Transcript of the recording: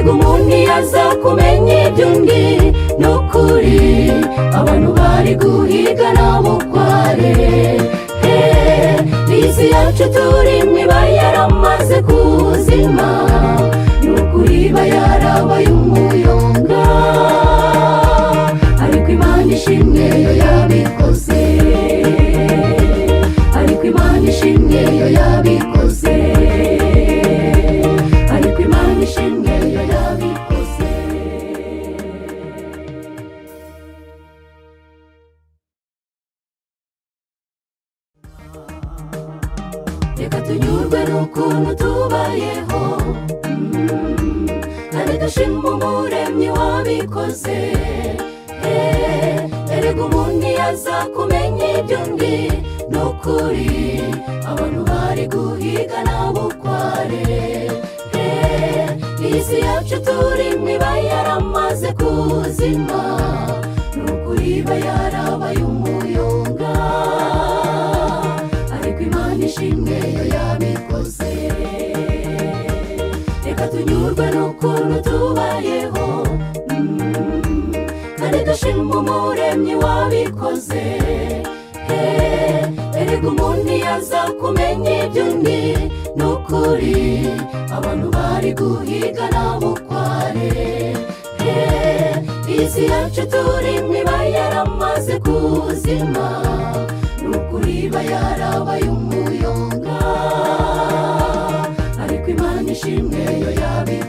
erega umuntu yaza kumenya iby'undi n'ukuri abantu bari guhigana bukware isi yacu turimo iba yaramaze kuzima n'ukuri iba yarabaye umuyonga ariko Imana ishimwe yo yabikoze ariko Imana ishimwe yo yabikoze ariko Imana ishimwe yo yabikoze reka tunyurwe n'ukuntu tubayeho kandi dushima umuremyi wabikoze erega umuntu yaza kumenya iby'undi n'ukuri abantu bari guhigana bukware isi yacu turimo iba yaramaze kuzima n'ukuri iba yarabaye umuyonga ariko Imana ishimwe yo yabikoze reka tunyurwe n'ukuntu tubayeho kandi dushima umuremyi wabikoze erega umuntu yaza kumenya iby'undi n'ukuri abantu bari guhigana bukware isi yacu turimo iba yaramaze kuzima n'ukuri iba yarabaye umuyonga ariko Imana ishimwe yo yabikoze